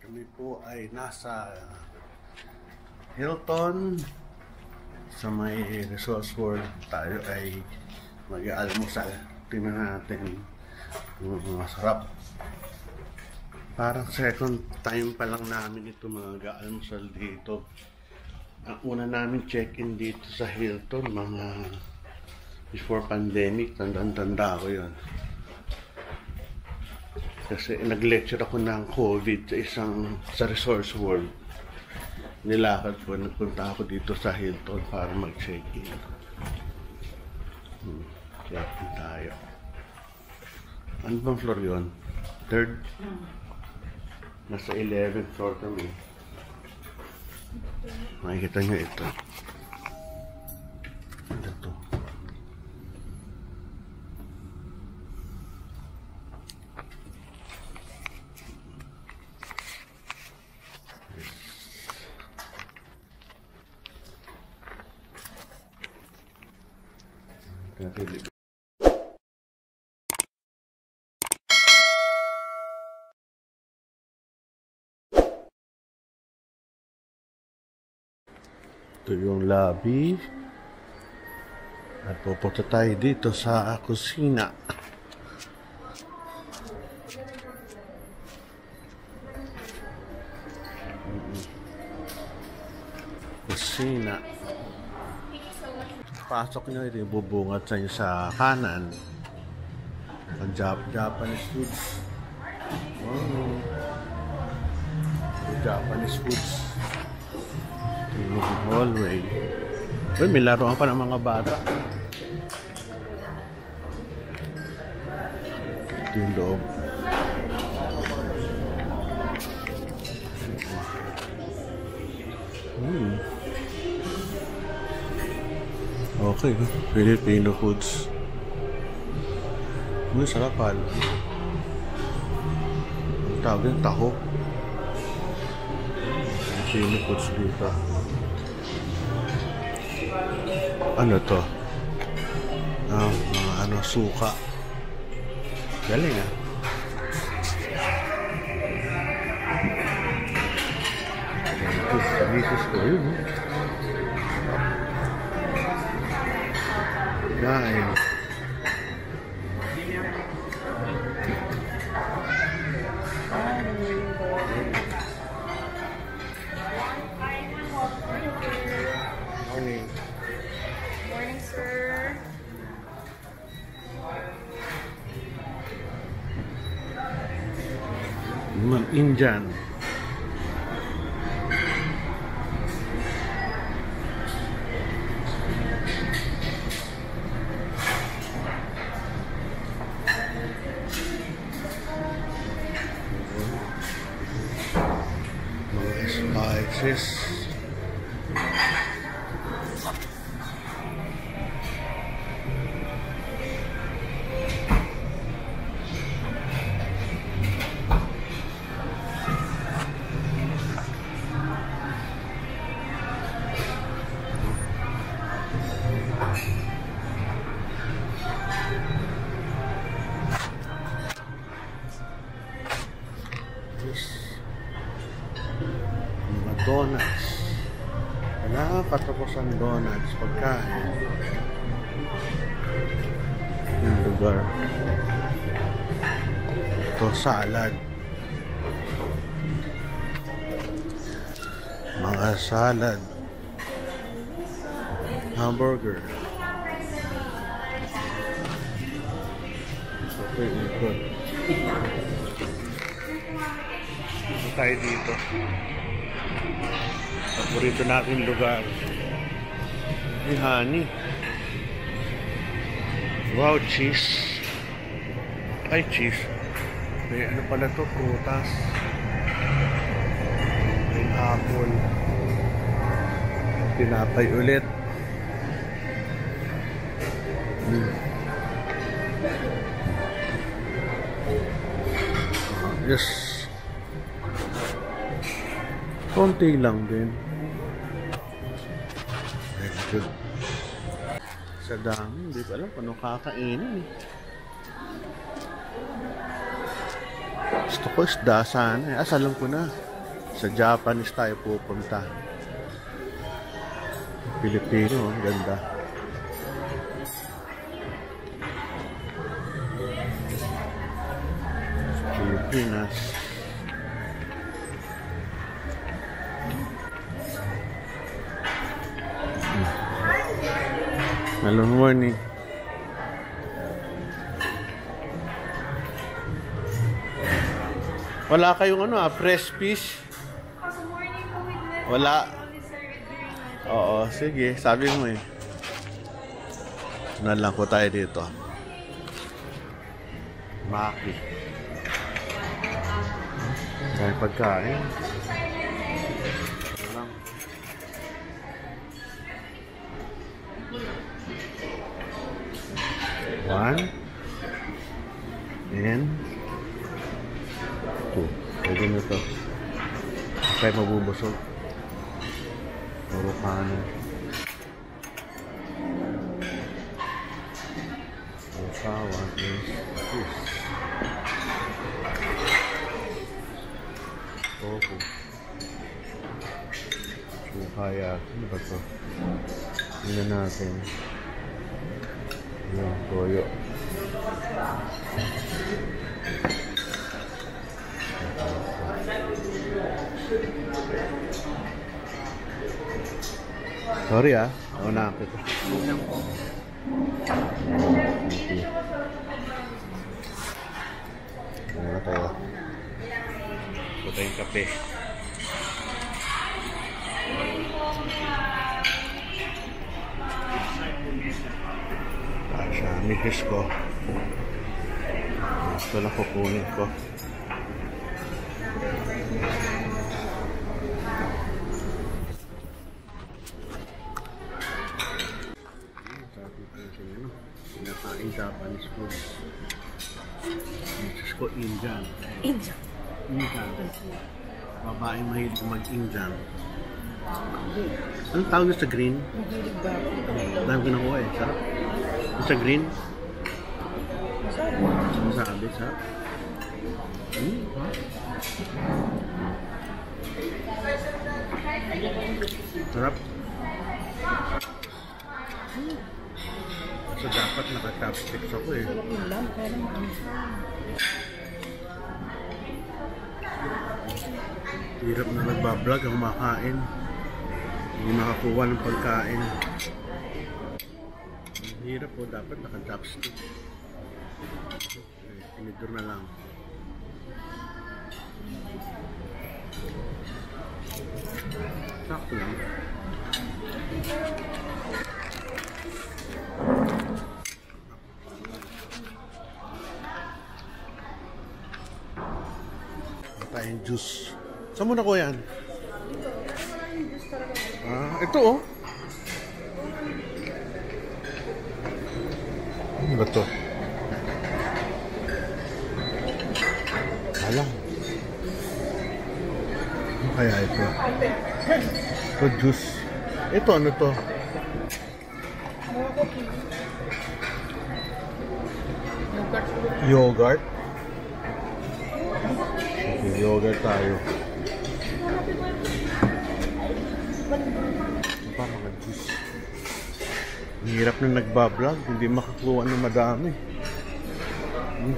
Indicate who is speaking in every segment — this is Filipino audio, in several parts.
Speaker 1: Kami po ay nasa Hilton sa may Resorts World. Tayo ay mag-aalmusal. Tingnan natin masarap. Parang second time pa lang namin ito mag-aalmusal dito. Ang una namin check-in dito sa Hilton mga before pandemic, tanda ko yun. Kasi nag-lecture ako ng COVID sa Resorts World. Nilakad ko, nagpunta ako dito sa Hilton para mag-check-in. Check-in tayo. Ano bang floor yun? Third? Nasa 11th floor kami. Makikita nyo ito. Ano to? Ito yung lobby. At pupunta tayo dito sa kusina. Kusina. Pasok nyo, ito yung bubungat sa inyo sa kanan. Ang Japanese foods. Japanese foods. Ito yung hallway. Uy, may laruan pa ng mga bata. Ito yung loob. Okay, Filipino foods. May sarapal. Ang tawag yung taho. Filipino foods dito. Ano to? Mga ano, suka. Galing ah. Services ko yun. Nine. Morning.
Speaker 2: Morning, sir.
Speaker 1: Indian. Spices. Donuts. Nakakatapos ang donuts pagkain. Yung lugar. Ito salad. Mga salad. Hamburger. Okay, good. Ito tayo dito. Paborito natin lugar. Ay, honey. Wow, cheese. Ay, cheese. May ano pala to, prutas. May apple. Tinapay ulit. Yes. Konti lang din. Very good. Sa dami, hindi ko alam kung ano kakainin. Gusto ko isda sana. Asalam ko na. Sa Japanese tayo pupunta. Pilipino, ang ganda. Pilipinas. Hello, morning. Wala kayong fresh fish? Wala. Oo, sige. Sabi mo eh. Lang ko tayo dito. Maki. Dahil pagkain. Lang. One. And two. Pwede nyo to. Kaya mabubusog. Puro kanin. Usawa is this. Tofu. Sukaya. Ano ba to? Tingnan natin. Yung toyo. Sorry ako na ako ito. Muna tayo. Puta yung kape. Sa misis ko. Ito lang kukunin ko. Pinakain Japanese food. Misis ko Indian.
Speaker 2: Indian.
Speaker 1: Babaeng mahilig mag-Indian. Anong tawag sa green?
Speaker 2: Mahilig ba?
Speaker 1: Dahil kinakuha eh. Sarap. Sa green?
Speaker 2: Masarap.
Speaker 1: Masabi, sarap. Sarap. So dapat naka-chopsticks ako eh.
Speaker 2: Sarap yung lamp. Kaya naman.
Speaker 1: Hirap na nagbablog ang makain. Hindi makakuha ng pagkain. Hirap po, dapat naka-chopstick. Tinidor na lang. Sakto lang. Tayong juice. Saan mo nakuha yan? Ito oh. Ano ba ito? Alam. Ano kaya ito? Ito juice. Ito ano to? Yogurt. Okay, yogurt tayo. Ano pa mga juice? Ang hirap na nagbablog, hindi makakuha ng madami.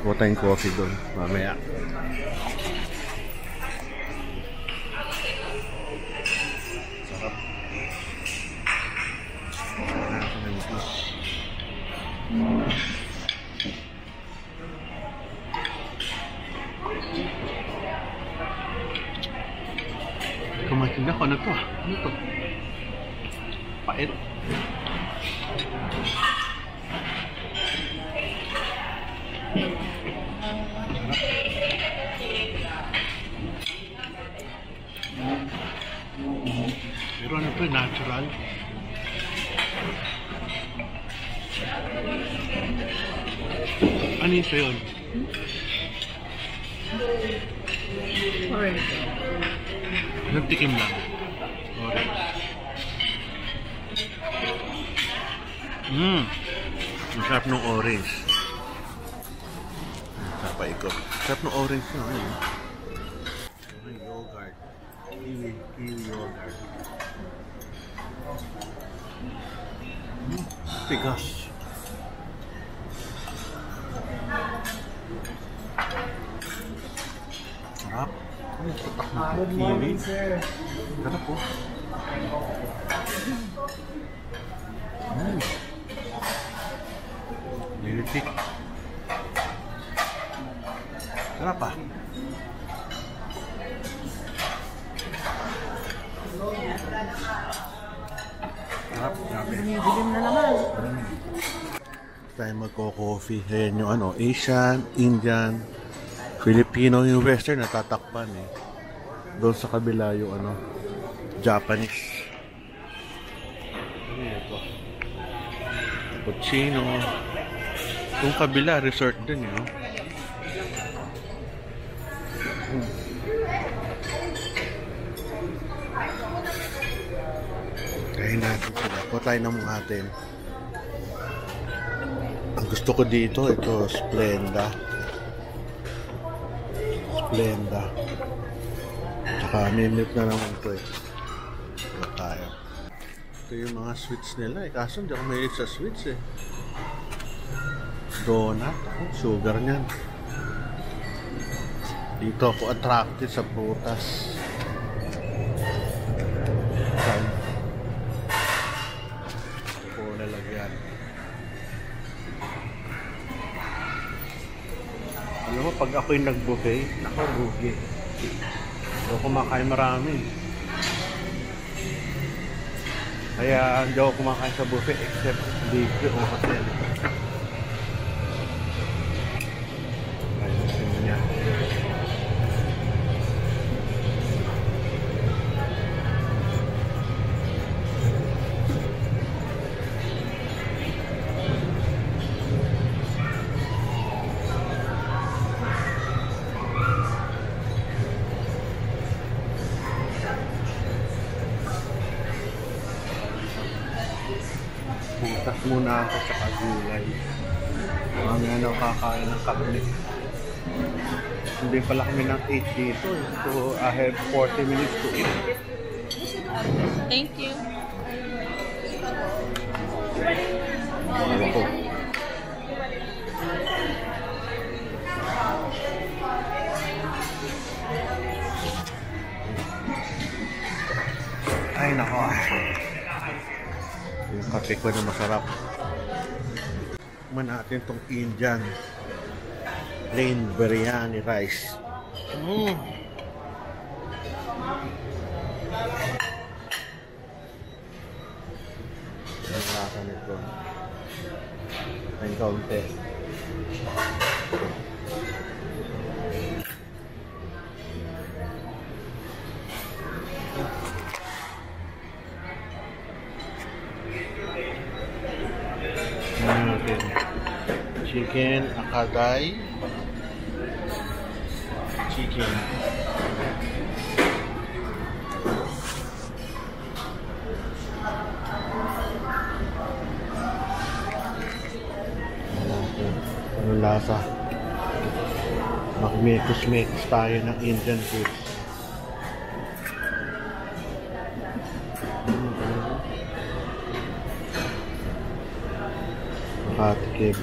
Speaker 1: Kuha tayong coffee doon, mamaya. Sarap. Natin ang juice. Kumatin ako, ano to? Ano to? Pait. Pero ano to, natural. Ano ito yun?
Speaker 2: Orange.
Speaker 1: Nagtikim lang. Orange. Ang sarap ng orange. Sarap pa ikot. Sarap ng orange na. Ayun. Yogurt. Kiwi yogurt. Tigas. Sarap. Ano tutak na kiwi? Sarap po. Lilit. Sarap pa. Sarap, grabe.
Speaker 2: Dilim na naman.
Speaker 1: Tayo magko-coffee. Ayan yung ano, Asian, Indian, Filipino, yung Western natatakpan eh. Doon sa kabila yung ano, Japanese. Ano ito? Cappuccino. Yung kabila, resort din yun. Kain natin sila. Kuha tayo ng atin. Ang gusto ko dito, ito, Splenda. Splenda. Tsaka may milk na naman ito eh. Ito tayo. Ito yung mga sweets nila eh. Kaso hindi ako mahilig sa sweets eh. Donut. Sugar niyan. Dito ako attracted sa prutas. Puro lalagyan. Alam mo, pag ako'y nag-buffet, nako, rugi. Hindi ako kumakain marami. Kaya hindi ako kumakain sa buffet except libre o hotel. Ayusin mo niya. Putas muna ako sa kagulay. Mamaya na kakain ng karne. Hindi pala kami ng 8 dito. So I have 40 minutes to eat.
Speaker 2: Thank you.
Speaker 1: Ako. Ay nako. Yung kape ko na masarap. Tikman natin itong Indian plain biryani rice. Ang lasa nito. Ang kaunti. Chicken akaday. Chicken. Ano lasa? Makmekos-mekos tayo ng Indian food. Makatikim.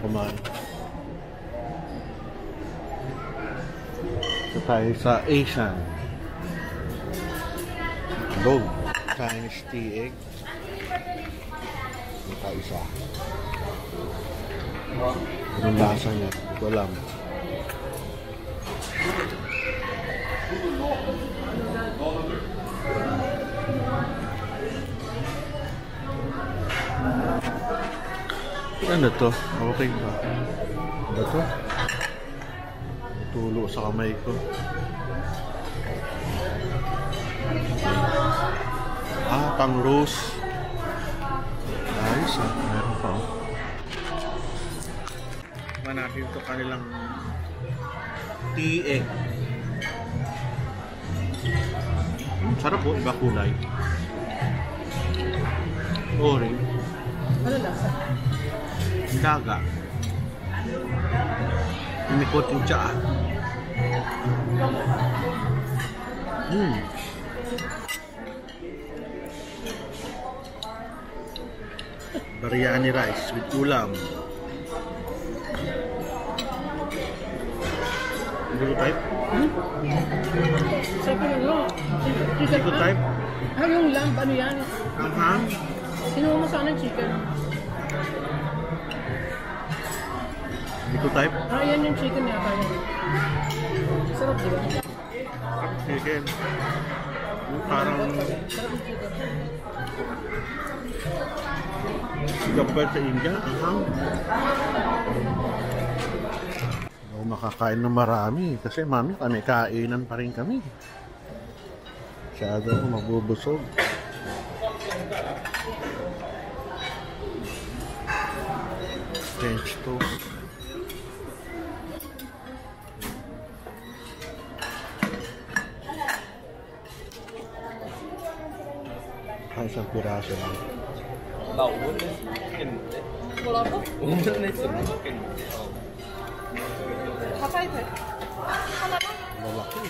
Speaker 1: Kumain. So tayo sa Asian. Dog. Chinese tea egg. Ito isa. Anong lasa niya? Hindi ko alam. Ano to? Okay ba? Ano to? Tulo sa kamay ko. Ah, pang rose. Ayos ah. Meron pa oh. Tignan natin ito kanilang tea egg. Sarap po. Iba kulay. Orange.
Speaker 2: Ano lasa?
Speaker 1: Daga. may konting tsaa. Biryani rice with ulam. Hindi ko type?
Speaker 3: Sabi ano?
Speaker 1: Hindi ko type?
Speaker 3: Ah, yung lamb, ano yan?
Speaker 1: Hanghang?
Speaker 3: Sinuha mo sana yung chicken.
Speaker 1: Hindi ko type?
Speaker 3: Ah, yan yung chicken niya kaya. Sarap diba?
Speaker 1: Chicken. Yung parang
Speaker 3: Sarap yung chicken.
Speaker 1: Singapore sa India, hanghang. Ako makakain ng marami kasi mami kami kainan pa rin kami. Masyado ako mabubusog. French toast. Ay, isang piraso lang.
Speaker 3: 뭐라고? 가까이 돼.
Speaker 1: Malaki.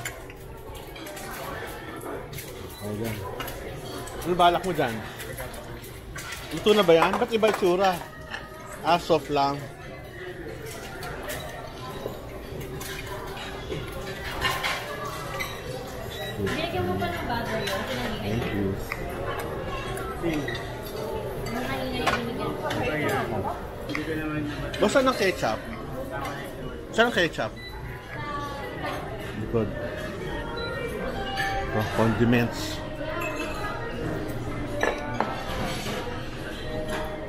Speaker 1: Ayan. Ano balak mo dyan? Ito na ba yan? Ba't iba itsura? Ah, soft lang.
Speaker 2: Binigyan mo pa ng bago yun?
Speaker 1: Thank you.
Speaker 2: Kanina yung binigyan.
Speaker 1: Basta ng ketchup. Saan ang ketchup? Good. Oh, condiments.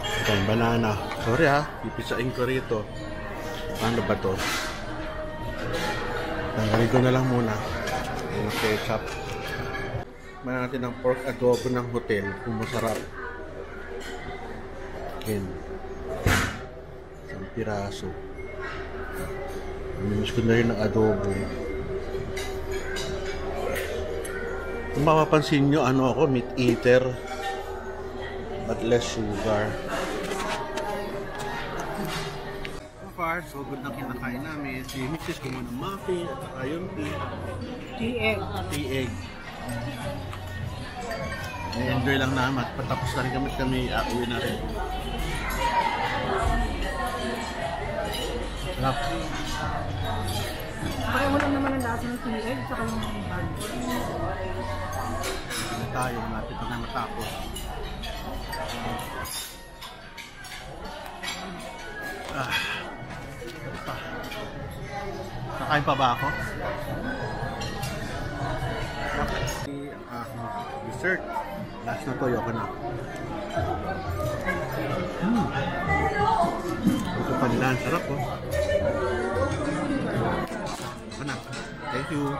Speaker 1: Ito yung banana. Sorry ha, pipisain ko rito. Ano ba to? Tanggalin ko na lang muna. Yung ketchup. Mayan natin ang pork adobo ng hotel kung masarap. Yan. Isang piraso. Namiss ko na rin ang adobo. Kung mapapansin nyo, ano ako, meat eater. But less sugar. So far, so good na kinakain namin. Si Mrs. kumuha ng muffin at saka yung
Speaker 3: Tea.
Speaker 1: tea-egg. I-enjoy lang naman. Patapos na rin kami uwi na rin. Sarap.
Speaker 3: Pareho lang naman ang lasa ng tea egg tsaka yung hard.
Speaker 1: Hindi tayo. Malapit na matapos. Nakain pa ba ako? Ang aking dessert. Last na to, yoko na. Ito pandan, sarap oh. Ito na. Thank you.